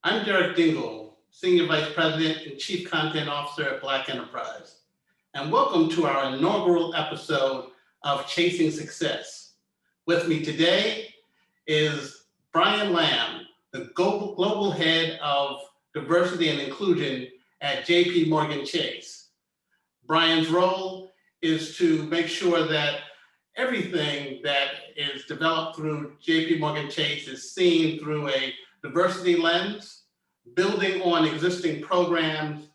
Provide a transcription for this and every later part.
I'm Derek Dingle, Senior Vice President and Chief Content Officer at Black Enterprise. And welcome to our inaugural episode of Chasing Success. With me today is Brian Lamb, the Global Head of Diversity and Inclusion at JPMorgan Chase. Brian's role is to make sure that everything that is developed through JPMorgan Chase is seen through a diversity lens, building on existing programs,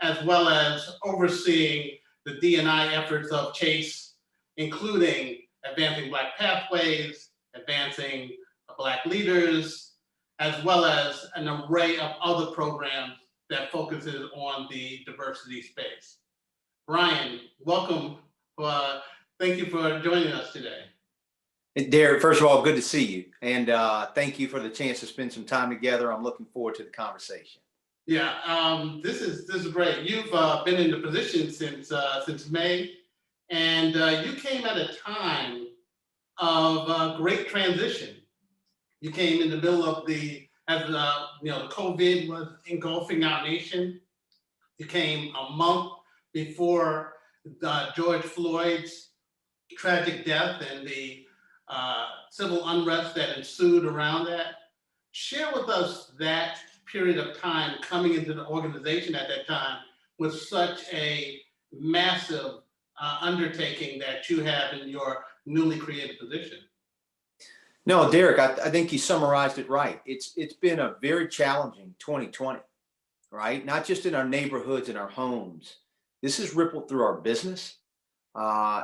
as well as overseeing the D&I efforts of Chase, including advancing Black pathways, advancing Black leaders, as well as an array of other programs that focuses on the diversity space. Brian, welcome. Thank you for joining us today. Derek, first of all, good to see you. And thank you for the chance to spend some time together. I'm looking forward to the conversation. Yeah, this is great. You've been in the position since May, and you came at a time of great transition. You came in the middle of the COVID was engulfing our nation. You came a month before George Floyd's tragic death and the civil unrest that ensued around that. Share with us that period of time coming into the organization at that time with such a massive undertaking that you have in your newly created position. No, Derek, I think you summarized it right. It's been a very challenging 2020, right? Not just in our neighborhoods and our homes. This has rippled through our business.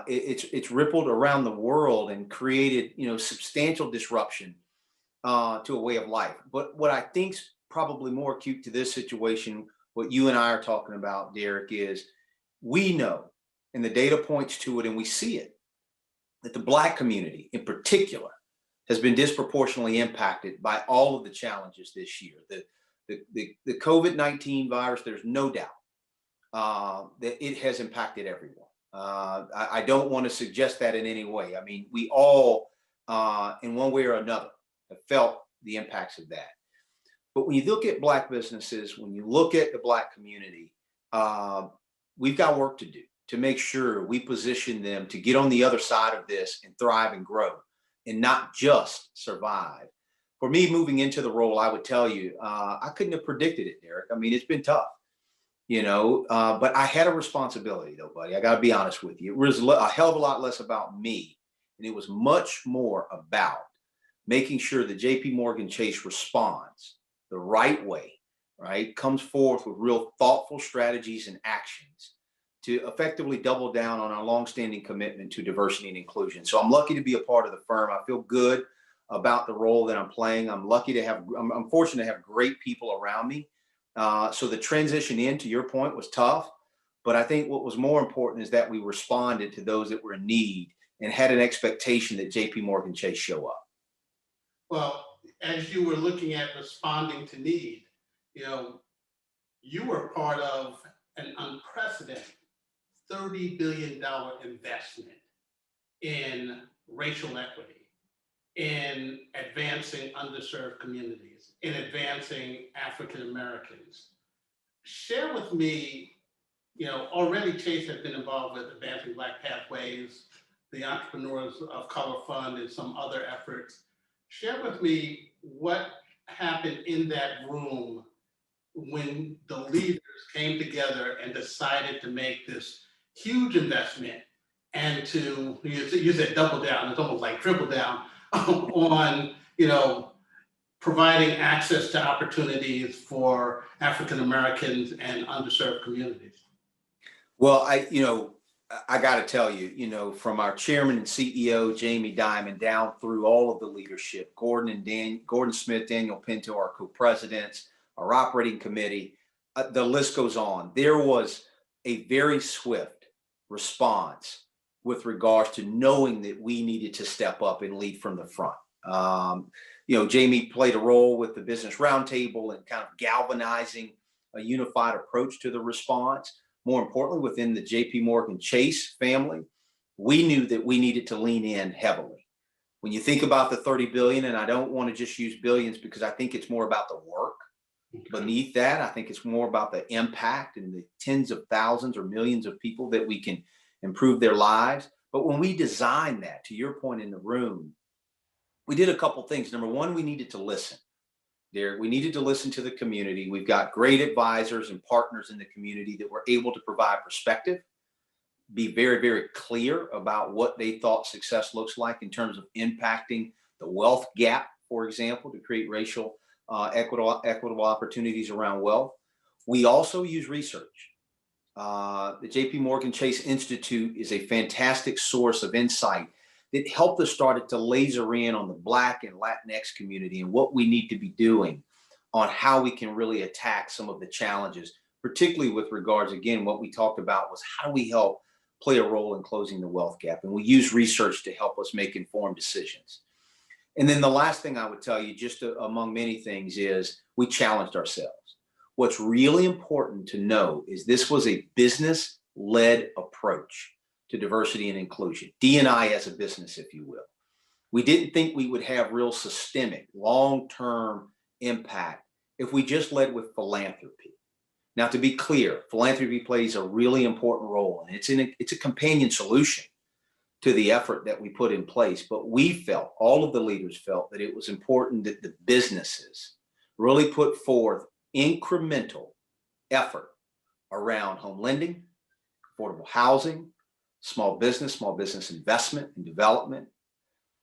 It's rippled around the world and created, substantial disruption to a way of life. But what I think's probably more acute to this situation, what you and I are talking about, Derek, is we know, and the data points to it, and we see it, that the Black community in particular has been disproportionately impacted by all of the challenges this year. The COVID-19 virus, there's no doubt that it has impacted everyone. I don't want to suggest that in any way. I mean, we all, in one way or another, have felt the impacts of that. But when you look at Black businesses, when you look at the Black community, we've got work to do to make sure we position them to get on the other side of this and thrive and grow and not just survive. For me, moving into the role, I would tell you, I couldn't have predicted it, Derek. I mean, it's been tough. But I had a responsibility though, buddy. I got to be honest with you. It was a hell of a lot less about me. And it was much more about making sure that JPMorgan Chase responds the right way, right? Comes forth with real thoughtful strategies and actions to effectively double down on our longstanding commitment to diversity and inclusion. So I'm lucky to be a part of the firm. I feel good about the role that I'm playing. I'm fortunate to have great people around me. So the transition in, to your point, was tough, but I think what was more important is that we responded to those that were in need and had an expectation that JPMorgan Chase show up. Well, as you were looking at responding to need, you were part of an unprecedented $30 billion investment in racial equity, in advancing underserved communities, in advancing African Americans. Share with me, already Chase has been involved with advancing Black pathways, the Entrepreneurs of Color Fund, and some other efforts. Share with me what happened in that room when the leaders came together and decided to make this huge investment and to, you said double down, it's almost like triple down on, providing access to opportunities for African Americans and underserved communities. Well, I got to tell you, from our chairman and CEO, Jamie Dimon, down through all of the leadership, Gordon Smith, Daniel Pinto, our co-presidents, our operating committee, the list goes on. There was a very swift response with regards to knowing that we needed to step up and lead from the front. Jamie played a role with the Business Roundtable and kind of galvanizing a unified approach to the response. More importantly, within the JPMorgan Chase family, we knew that we needed to lean in heavily. When you think about the 30 billion, and I don't want to just use billions because I think it's more about the work Beneath that, I think it's more about the impact and the tens of thousands or millions of people that we can improve their lives. But when we designed that, to your point in the room, we did a couple things. Number one, we needed to listen. Derek, we needed to listen to the community. We've got great advisors and partners in the community that were able to provide perspective, be very, very clear about what they thought success looks like in terms of impacting the wealth gap, for example, to create racial equitable opportunities around wealth. We also use research. The JPMorgan Chase Institute is a fantastic source of insight that helped us start to laser in on the Black and Latinx community and what we need to be doing on how we can really attack some of the challenges, particularly with regards, again, what we talked about was how do we help play a role in closing the wealth gap? And we use research to help us make informed decisions. And then the last thing I would tell you, just among many things, is we challenged ourselves. What's really important to know is this was a business-led approach to diversity and inclusion, D&I as a business, if you will. We didn't think we would have real systemic, long-term impact if we just led with philanthropy. Now, to be clear, philanthropy plays a really important role, and it's a companion solution to the effort that we put in place. But we felt, all of the leaders felt, that it was important that the businesses really put forth incremental effort around home lending, affordable housing, small business investment and development,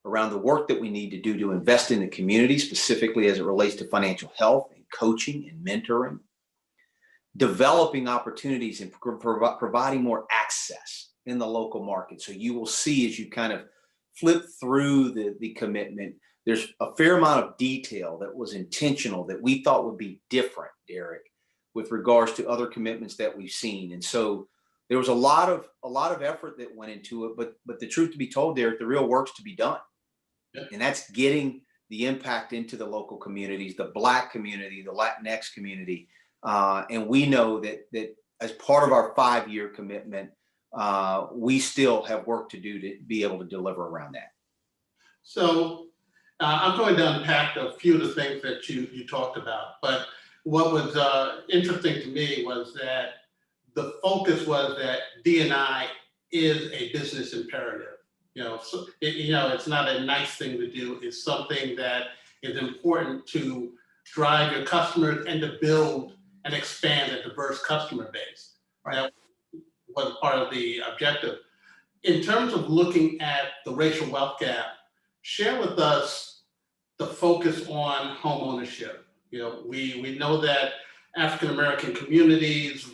around the work that we need to do to invest in the community, specifically as it relates to financial health and coaching and mentoring, developing opportunities and providing more access in the local market. So you will see as you kind of flip through the commitment, there's a fair amount of detail that was intentional that we thought would be different, Derek, with regards to other commitments that we've seen. And so there was a lot of effort that went into it, but the truth to be told, Derek, the real work's to be done. Yeah. And that's getting the impact into the local communities, the Black community, the Latinx community. And we know that as part of our 5-year commitment, we still have work to do to be able to deliver around that. So I'm going to unpack a few of the things that you talked about, but what was interesting to me was that the focus was that D&I is a business imperative. So it's not a nice thing to do. It's something that is important to drive your customers and to build and expand a diverse customer base. Right. That was part of the objective. In terms of looking at the racial wealth gap, share with us the focus on home ownership. We know that African American communities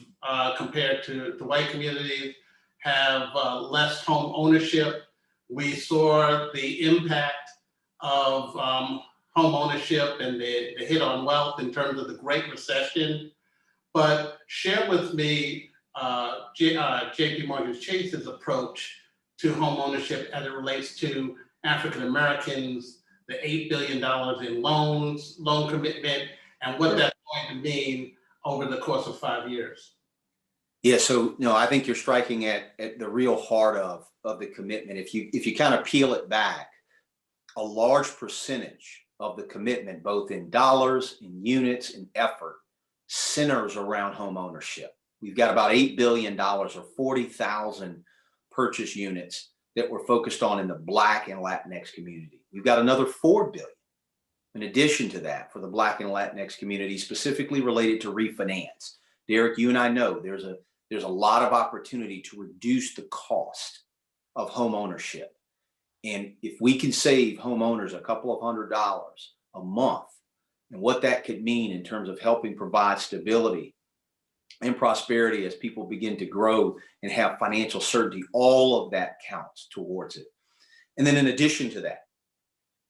compared to the white communities have less home ownership. We saw the impact of home ownership and the hit on wealth in terms of the Great Recession. But share with me JPMorgan Chase's approach to home ownership as it relates to African Americans, the $8 billion in loan commitment, and what that's going to mean over the course of 5 years. Yeah, so I think you're striking at the real heart of the commitment. If you kind of peel it back, a large percentage of the commitment, both in dollars, in units, and effort, centers around home ownership. We've got about $8 billion or 40,000 purchase units that we're focused on in the Black and Latinx community. We've got another $4 billion in addition to that for the Black and Latinx community, specifically related to refinance. Derek, you and I know there's a lot of opportunity to reduce the cost of home ownership. And if we can save homeowners a couple of $100 a month, and what that could mean in terms of helping provide stability and prosperity as people begin to grow and have financial certainty, all of that counts towards it. And then in addition to that,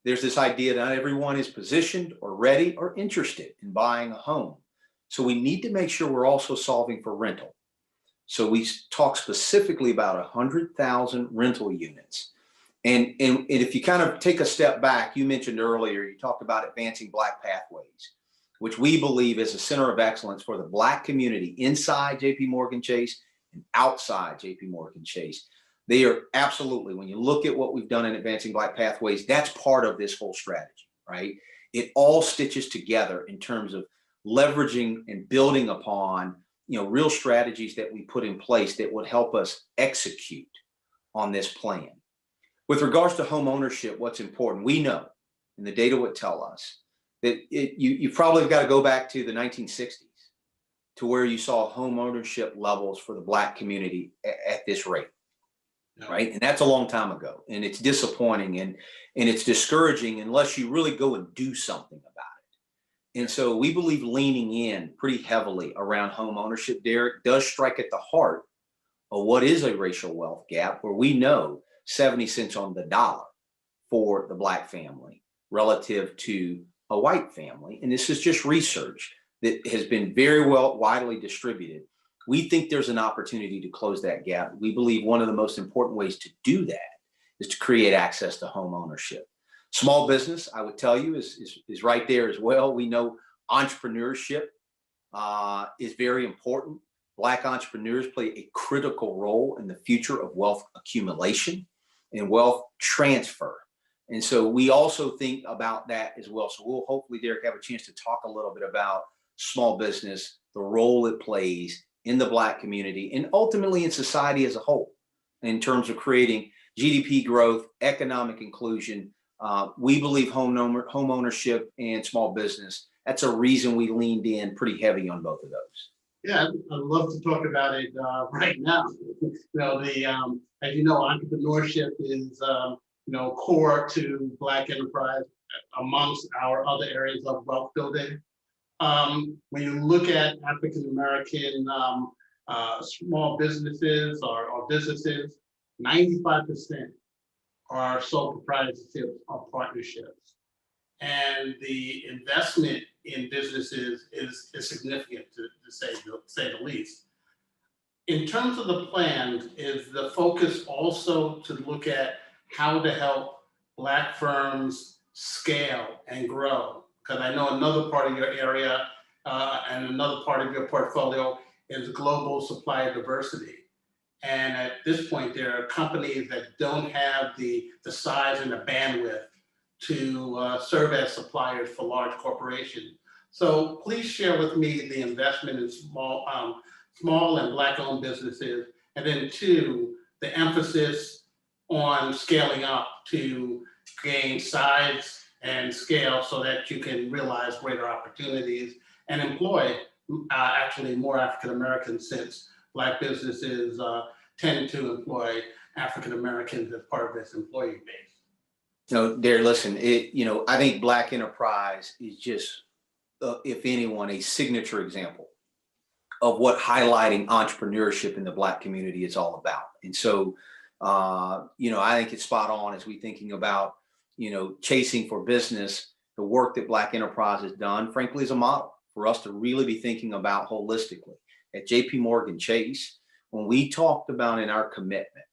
there's this idea that not everyone is positioned or ready or interested in buying a home. So we need to make sure we're also solving for rental. So we talk specifically about 100,000 rental units. And if you kind of take a step back, you mentioned earlier, you talked about advancing Black pathways, which we believe is a center of excellence for the Black community inside JPMorgan Chase and outside JPMorgan Chase. They are absolutely, when you look at what we've done in advancing Black pathways, that's part of this whole strategy, right? It all stitches together in terms of leveraging and building upon, real strategies that we put in place that would help us execute on this plan. With regards to home ownership, what's important, we know, and the data would tell us, that you probably got to go back to the 1960s to where you saw home ownership levels for the Black community at this rate, right? And that's a long time ago, and it's disappointing and it's discouraging unless you really go and do something about it. And so we believe leaning in pretty heavily around home ownership, Derek, does strike at the heart of what is a racial wealth gap, where we know 70 cents on the dollar for the Black family relative to a white family. And this is just research that has been very widely distributed. We think there's an opportunity to close that gap. We believe one of the most important ways to do that is to create access to home ownership. Small business, I would tell you, is right there as well. We know entrepreneurship is very important. Black entrepreneurs play a critical role in the future of wealth accumulation and wealth transfer. And so we also think about that as well. So we'll hopefully, Derek, have a chance to talk a little bit about small business, the role it plays in the Black community and ultimately in society as a whole in terms of creating GDP growth, economic inclusion. We believe home ownership and small business, that's a reason we leaned in pretty heavy on both of those. Yeah, I'd love to talk about it right now. As you know, entrepreneurship is core to Black enterprise amongst our other areas of wealth building. When you look at African American small businesses or businesses, 95% are sole proprietorships or partnerships. And the investment in businesses is significant to say the least. In terms of the plan, is the focus also to look at how to help Black firms scale and grow? Because I know another part of your area and another part of your portfolio is global supplier diversity. And at this point, there are companies that don't have the size and the bandwidth to serve as suppliers for large corporations. So please share with me the investment in small and Black-owned businesses, and then two, the emphasis on scaling up to gain size and scale so that you can realize greater opportunities and employ actually more African Americans, since Black businesses tend to employ African Americans as part of its employee base. Derek, listen, I think Black enterprise is just, if anyone, a signature example of what highlighting entrepreneurship in the Black community is all about. And so, I think it's spot on as we thinking about, chasing for business. The work that Black enterprise has done, frankly, is a model for us to really be thinking about holistically. At JPMorgan Chase, when we talked about in our commitment,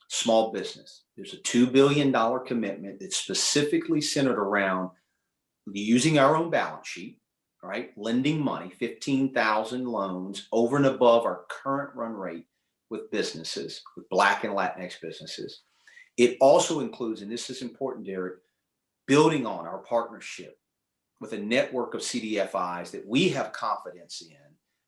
small business, there's a $2 billion commitment that's specifically centered around using our own balance sheet, right? Lending money, 15,000 loans over and above our current run rate with businesses, with Black and Latinx businesses. It also includes, and this is important, Derek, building on our partnership with a network of CDFIs that we have confidence in,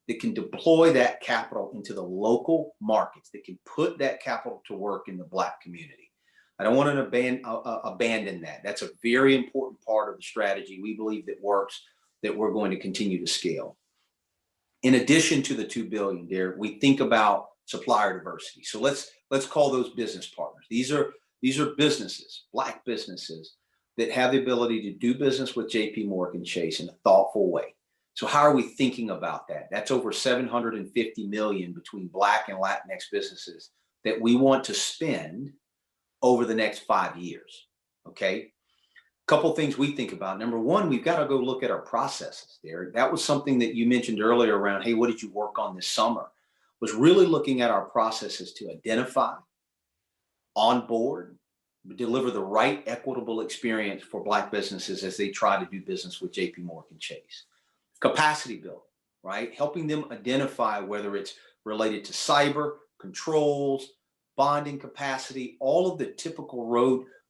that can deploy that capital into the local markets, that can put that capital to work in the Black community. I don't want to abandon that. That's a very important part of the strategy we believe that works, that we're going to continue to scale. In addition to the $2 billion, Derek, we think about supplier diversity. So let's call those business partners. These are businesses, Black businesses, that have the ability to do business with JPMorgan Chase in a thoughtful way. So how are we thinking about that? That's over $750 million between Black and Latinx businesses that we want to spend over the next 5 years. Okay. Couple things we think about. Number one, we've got to go look at our processes, Derek. That was something that you mentioned earlier around, hey, what did you work on this summer? Was really looking at our processes to identify, onboard, deliver the right equitable experience for Black businesses as they try to do business with JPMorgan Chase. Capacity building, right? Helping them identify whether it's related to cyber, controls, bonding capacity, all of the typical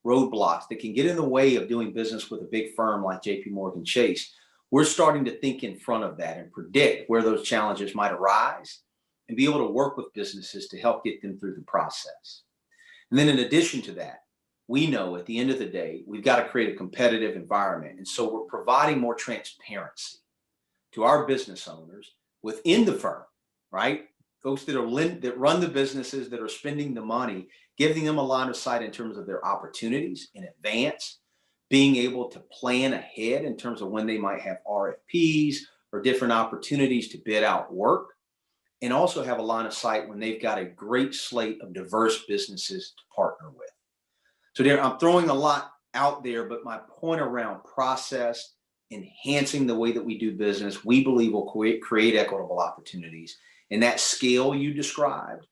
roadblocks that can get in the way of doing business with a big firm like JPMorgan Chase. we're starting to think in front of that and predict where those challenges might arise and be able to work with businesses to help get them through the process. And then in addition to that, we know at the end of the day, we've got to create a competitive environment. And so we're providing more transparency to our business owners within the firm, right? Folks that run the businesses, that are spending the money, giving them a line of sight in terms of their opportunities in advance, being able to plan ahead in terms of when they might have RFPs or different opportunities to bid out work, and also have a line of sight when they've got a great slate of diverse businesses to partner with. So there, I'm throwing a lot out there, but my point around process, enhancing the way that we do business, we believe will create equitable opportunities. And that scale you described,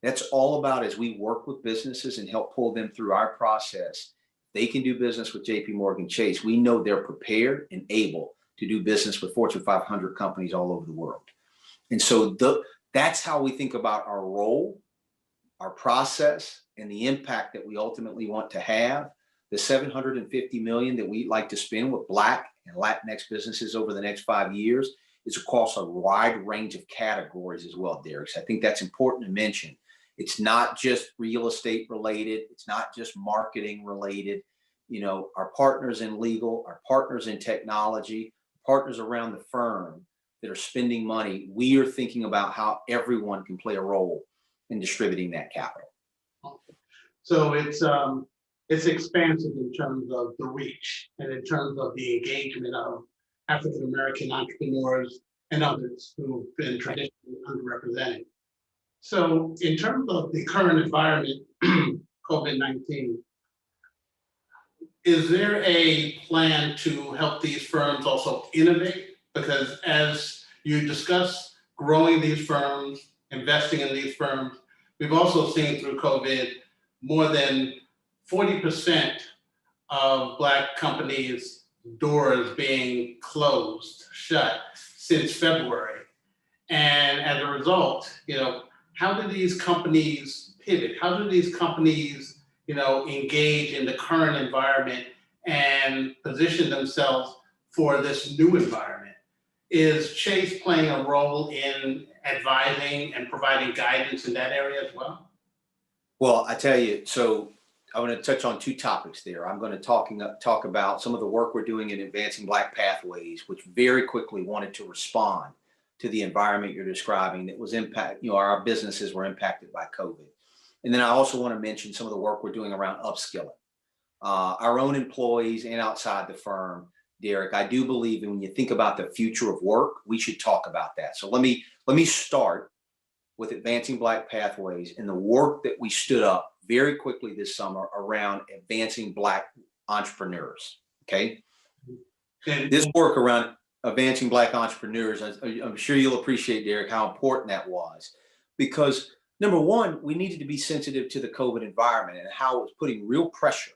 that's all about as we work with businesses and help pull them through our process. They can do business with JPMorgan Chase. We know they're prepared and able to do business with Fortune 500 companies all over the world. And so that's how we think about our role, our process, and the impact that we ultimately want to have. The $750 million that we'd like to spend with Black and Latinx businesses over the next 5 years is across a wide range of categories as well, Derek. So I think that's important to mention. It's not just real estate related. It's not just marketing related. You know, our partners in legal, our partners in technology, partners around the firm that are spending money, we are thinking about how everyone can play a role in distributing that capital. So it's expansive in terms of the reach and in terms of the engagement of African-American entrepreneurs and others who've been traditionally underrepresented. So in terms of the current environment, COVID-19, is there a plan to help these firms also innovate? Because as you discuss growing these firms, investing in these firms, we've also seen through COVID more than 40% of Black companies' doors being closed, shut since February. And as a result, you know, how do these companies pivot? How do these companies, you know, engage in the current environment and position themselves for this new environment? Is Chase playing a role in advising and providing guidance in that area as well? Well, I tell you, so I want to touch on two topics there. I'm going to talk about some of the work we're doing in advancing Black pathways, which very quickly wanted to respond to the environment you're describing that was our businesses were impacted by COVID. And then I also want to mention some of the work we're doing around upskilling our own employees and outside the firm. Derek, I do believe when you think about the future of work, we should talk about that. So let me start with advancing Black pathways and the work that we stood up very quickly this summer around advancing Black entrepreneurs. Okay. And this work around advancing Black entrepreneurs, I'm sure you'll appreciate, Derek, how important that was, because number one, we needed to be sensitive to the COVID environment and how it was putting real pressure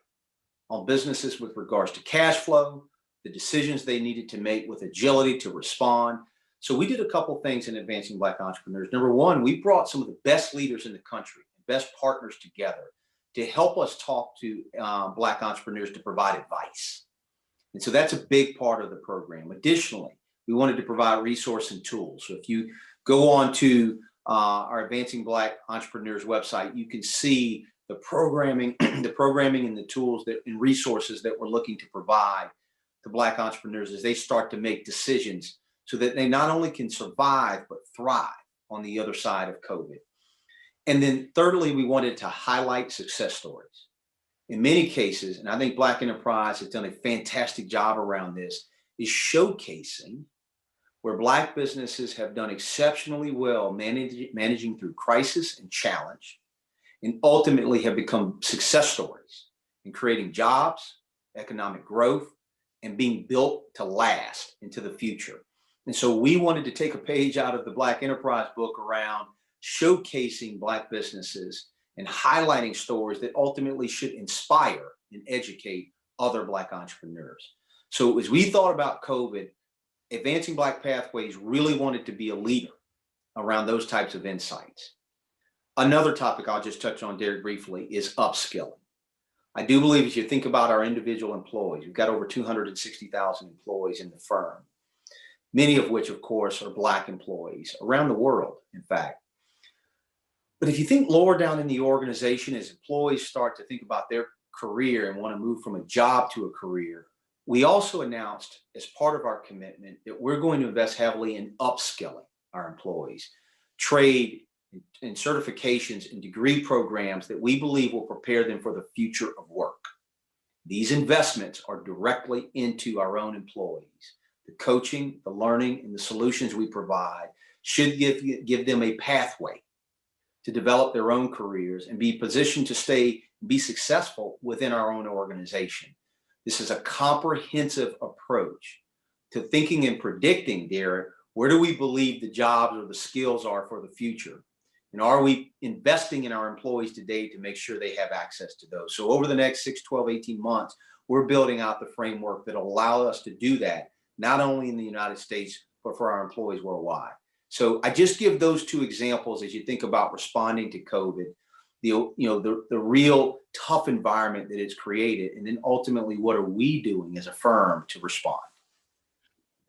on businesses with regards to cash flow, the decisions they needed to make with agility to respond. So we did a couple things in advancing Black entrepreneurs. Number one, we brought some of the best leaders in the country, best partners together to help us talk to Black entrepreneurs to provide advice. And so that's a big part of the program. Additionally, we wanted to provide resource and tools. So if you go on to our Advancing Black Entrepreneurs website, you can see the programming and the tools and resources that we're looking to provide to Black entrepreneurs as they start to make decisions so that they not only can survive, but thrive on the other side of COVID. And then thirdly, we wanted to highlight success stories. In many cases, and I think Black Enterprise has done a fantastic job around this, is showcasing where Black businesses have done exceptionally well managing through crisis and challenge, and ultimately have become success stories in creating jobs, economic growth, and being built to last into the future. And so we wanted to take a page out of the Black Enterprise book around showcasing Black businesses and highlighting stories that ultimately should inspire and educate other Black entrepreneurs. So as we thought about COVID, Advancing Black Pathways really wanted to be a leader around those types of insights. Another topic I'll just touch on, Derek, briefly is upskilling. I do believe as you think about our individual employees, we've got over 260,000 employees in the firm. many of which, of course, are Black employees around the world, in fact. But if you think lower down in the organization, as employees start to think about their career and want to move from a job to a career, we also announced as part of our commitment that we're going to invest heavily in upskilling our employees, trade and certifications and degree programs that we believe will prepare them for the future of work. These investments are directly into our own employees. The coaching, the learning, and the solutions we provide should give them a pathway to develop their own careers and be positioned to be successful within our own organization. This is a comprehensive approach to thinking and predicting, Derek, where do we believe the jobs or the skills are for the future? And are we investing in our employees today to make sure they have access to those? So over the next 6, 12, 18 months, we're building out the framework that will allow us to do that, not only in the United States, but for our employees worldwide. So I just give those two examples as you think about responding to COVID, the real tough environment that it's created, and then ultimately, what are we doing as a firm to respond?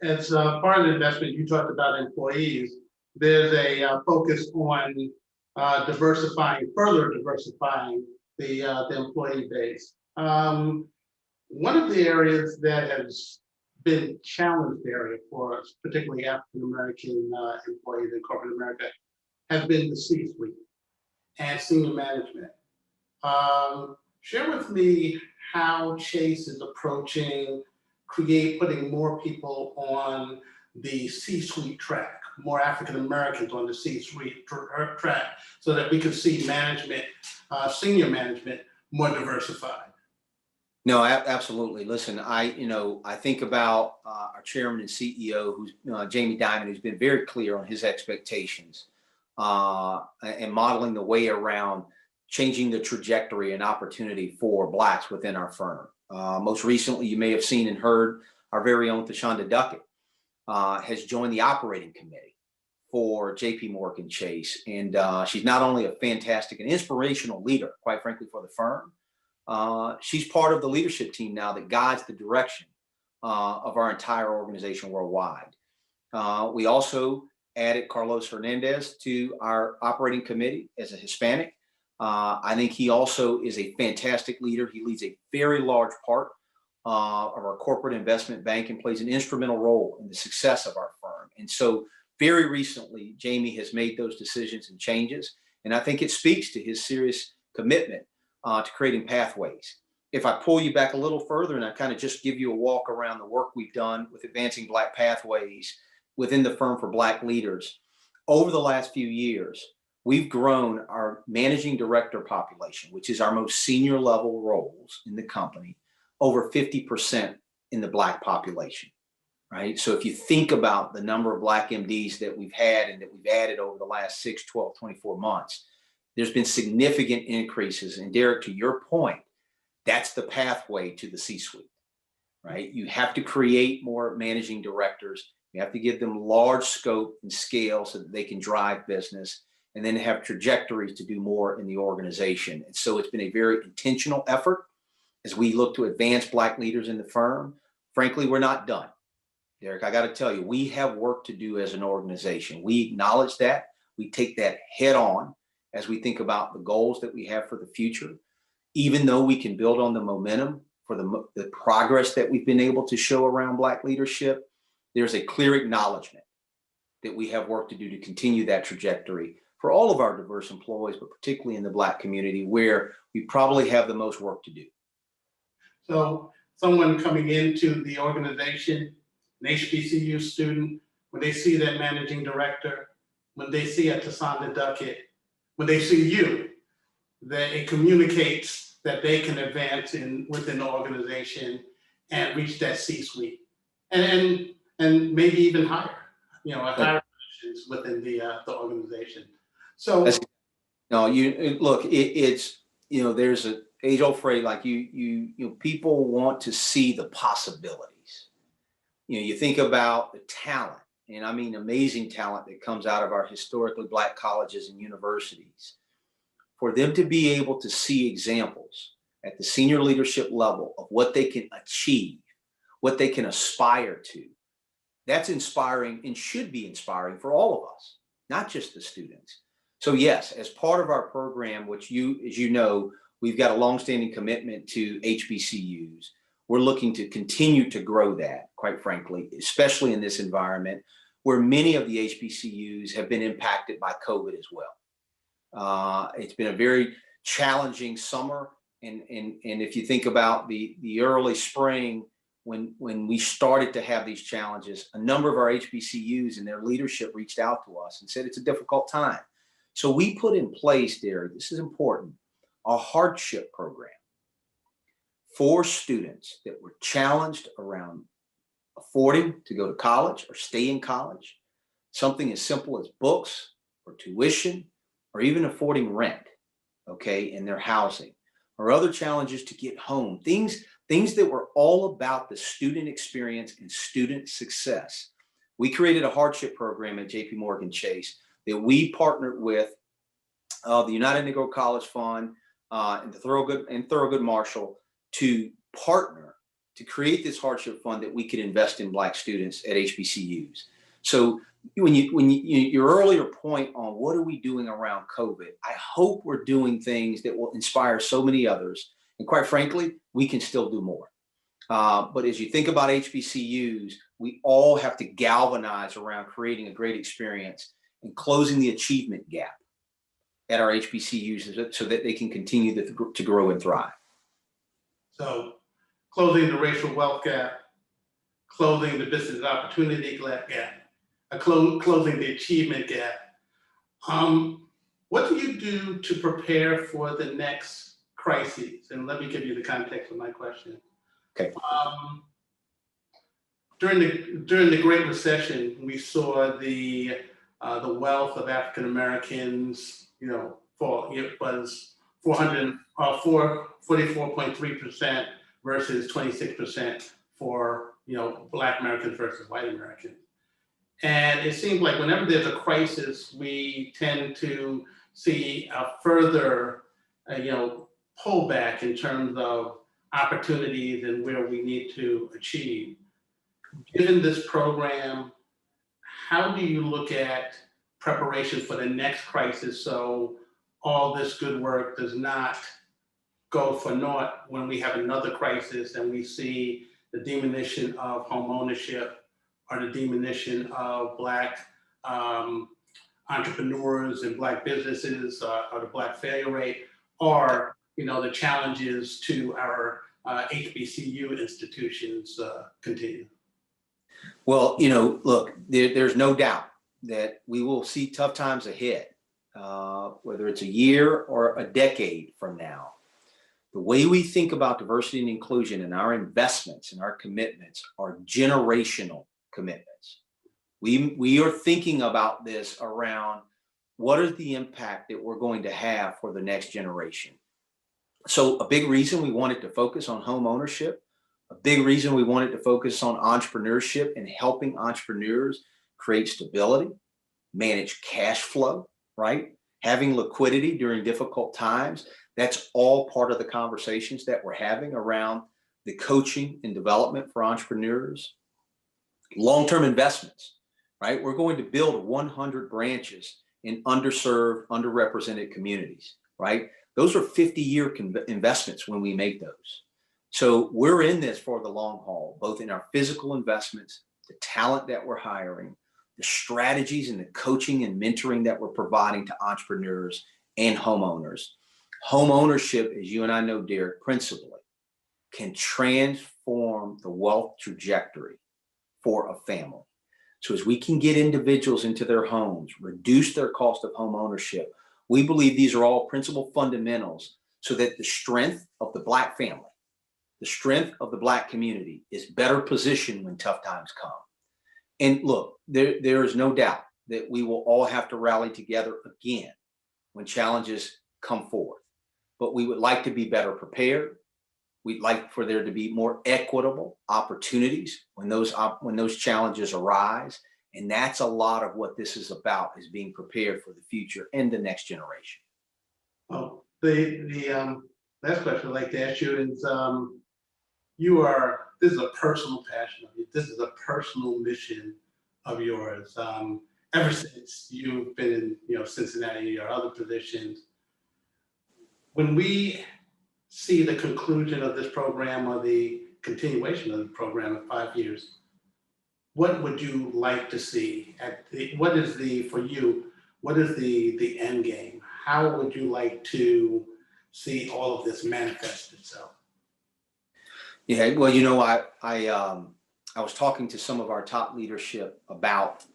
As part of the investment, you talked about employees. There's a focus on further diversifying the employee base. One of the areas that has been challenged area for us, particularly African American employees in corporate America, has been the C-suite and senior management. Share with me how Chase is approaching putting more people on the C-suite track, more African Americans on the C-suite track, so that we can see management, senior management, more diversified. No, absolutely. Listen, I think about our chairman and CEO, who's Jamie Dimon, who's been very clear on his expectations and modeling the way around changing the trajectory and opportunity for Blacks within our firm. Most recently, you may have seen and heard our very own Tashonda Duckett has joined the operating committee for JPMorgan Chase. And she's not only a fantastic and inspirational leader, quite frankly, for the firm, she's part of the leadership team now that guides the direction of our entire organization worldwide. We also added Carlos Hernandez to our operating committee as a Hispanic. I think he also is a fantastic leader. He leads a very large part of our corporate investment bank and plays an instrumental role in the success of our firm. And so very recently, Jamie has made those decisions and changes. And I think it speaks to his serious commitment to creating pathways. If I pull you back a little further and I kind of just give you a walk around the work we've done with advancing Black pathways within the firm for Black leaders, over the last few years, we've grown our managing director population, which is our most senior level roles in the company, over 50% in the Black population, right? So if you think about the number of Black MDs that we've had and that we've added over the last 6, 12, 24 months, there's been significant increases. And Derek, to your point, that's the pathway to the C-suite, right? You have to create more managing directors. You have to give them large scope and scale so that they can drive business and then have trajectories to do more in the organization. And so it's been a very intentional effort as we look to advance Black leaders in the firm. Frankly, we're not done. Derek, I got to tell you, we have work to do as an organization. We acknowledge that. We take that head on as we think about the goals that we have for the future. Even though we can build on the momentum for the progress that we've been able to show around Black leadership, there's a clear acknowledgement that we have work to do to continue that trajectory for all of our diverse employees, but particularly in the Black community, where we probably have the most work to do. So someone coming into the organization, an HBCU student, when they see that managing director, when they see a Tashonda Duckett, when they see you, that it communicates that they can advance within the organization and reach that C-suite, and maybe even higher, higher positions within the organization. So you look, it's there's a age-old phrase like you people want to see the possibilities. You think about the talent, and I mean amazing talent that comes out of our historically Black colleges and universities. For them to be able to see examples at the senior leadership level of what they can achieve, what they can aspire to, That's inspiring and should be inspiring for all of us, not just the students. So yes, as part of our program, which as you know, we've got a longstanding commitment to HBCUs. We're looking to continue to grow that, quite frankly, especially in this environment where many of the HBCUs have been impacted by COVID as well. It's been a very challenging summer. And if you think about the early spring, when we started to have these challenges, a number of our HBCUs and their leadership reached out to us and said it's a difficult time. So we put in place, Derek, this is important, a hardship program for students that were challenged around affording to go to college or stay in college, something as simple as books or tuition or even affording rent, okay, in their housing, or other challenges to get home, things that were all about the student experience and student success. We created a hardship program at JPMorgan Chase that we partnered with the United Negro College Fund and the Thorogood Marshall to partner to create this hardship fund that we could invest in Black students at HBCUs. So your earlier point on what are we doing around COVID, I hope we're doing things that will inspire so many others. And quite frankly, we can still do more. But as you think about HBCUs, we all have to galvanize around creating a great experience and closing the achievement gap at our HBCUs so that they can continue to grow and thrive. So closing the racial wealth gap, closing the business opportunity gap, closing the achievement gap. What do you do to prepare for the next crises? And let me give you the context of my question. Okay. During the Great Recession, we saw the wealth of African Americans, fall. It was 44.3% versus 26% for Black Americans versus white Americans. And it seems like whenever there's a crisis, we tend to see a further, pullback in terms of opportunities and where we need to achieve. Given this program, how do you look at preparation for the next crisis so all this good work does not go for naught when we have another crisis and we see the diminution of home ownership or the diminution of Black entrepreneurs and Black businesses or the Black failure rate, or the challenges to our HBCU institutions continue? Well, look, there's no doubt that we will see tough times ahead, whether it's a year or a decade from now. The way we think about diversity and inclusion and our investments and our commitments are generational commitments. We are thinking about this around what is the impact that we're going to have for the next generation. So a big reason we wanted to focus on home ownership, a big reason we wanted to focus on entrepreneurship and helping entrepreneurs create stability, manage cash flow, right? Having liquidity during difficult times. That's all part of the conversations that we're having around the coaching and development for entrepreneurs. Long-term investments, right? We're going to build 100 branches in underserved, underrepresented communities, right? Those are 50-year investments when we make those. So we're in this for the long haul, both in our physical investments, the talent that we're hiring, the strategies and the coaching and mentoring that we're providing to entrepreneurs and homeowners. Home ownership, as you and I know, Derek, principally, can transform the wealth trajectory for a family. So as we can get individuals into their homes, reduce their cost of home ownership, we believe these are all principal fundamentals so that the strength of the Black family, the strength of the Black community is better positioned when tough times come. And look, there is no doubt that we will all have to rally together again when challenges come forth. But we would like to be better prepared. We'd like for there to be more equitable opportunities when those challenges arise. And that's a lot of what this is about, is being prepared for the future and the next generation. Well, the last question I'd like to ask you is, this is a personal passion of yours. this is a personal mission of yours. Ever since you've been in Cincinnati or other positions, when we see the conclusion of this program or the continuation of the program in 5 years, what would you like to see? What is the end game? How would you like to see all of this manifest itself? Yeah, well, I was talking to some of our top leadership about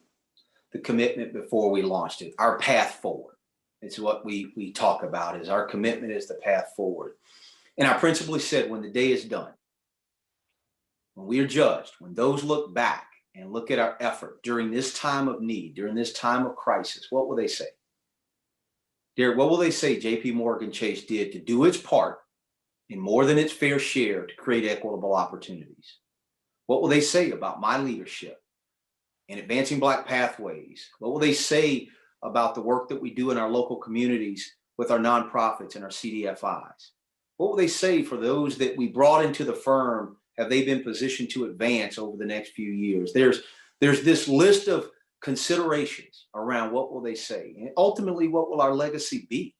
the commitment before we launched it. Our path forward. It's what we talk about, is our commitment is the path forward. And I principally said, when the day is done, when we are judged, when those look back and look at our effort during this time of need, during this time of crisis, what will they say? Derek, what will they say JPMorgan Chase did to do its part in more than its fair share to create equitable opportunities? What will they say about my leadership in advancing Black pathways? What will they say about the work that we do in our local communities with our nonprofits and our CDFIs? What will they say for those that we brought into the firm? Have they been positioned to advance over the next few years? There's this list of considerations around what will they say, and ultimately what will our legacy be?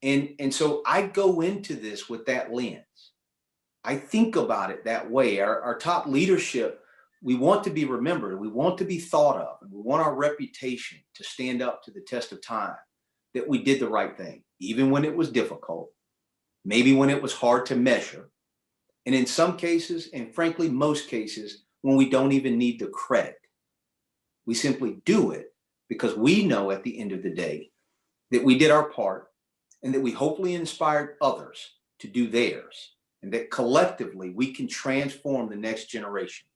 And so I go into this with that lens. I think about it that way. Our top leadership, we want to be remembered, we want to be thought of, and we want our reputation to stand up to the test of time, that we did the right thing, even when it was difficult, maybe when it was hard to measure, and in some cases, and frankly, most cases, when we don't even need the credit. We simply do it because we know at the end of the day that we did our part, and that we hopefully inspired others to do theirs, and that collectively we can transform the next generation.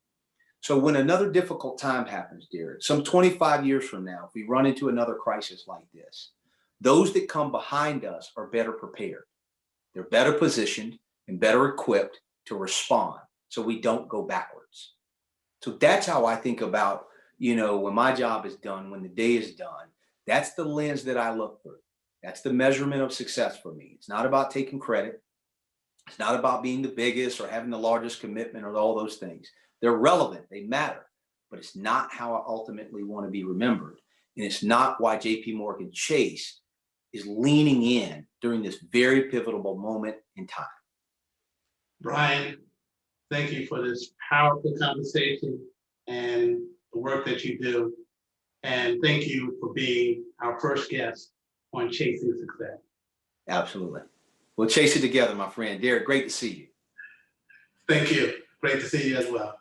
So when another difficult time happens, Derek, some 25 years from now, if we run into another crisis like this, those that come behind us are better prepared. They're better positioned and better equipped to respond, so we don't go backwards. So that's how I think about, when my job is done, when the day is done. That's the lens that I look through. That's the measurement of success for me. It's not about taking credit. It's not about being the biggest or having the largest commitment or all those things. They're relevant, they matter, but it's not how I ultimately want to be remembered. And it's not why JPMorgan Chase is leaning in during this very pivotal moment in time. Brian, thank you for this powerful conversation and the work that you do. And thank you for being our first guest on Chasing Success. Absolutely. We'll chase it together, my friend. Derek, great to see you. Thank you. Great to see you as well.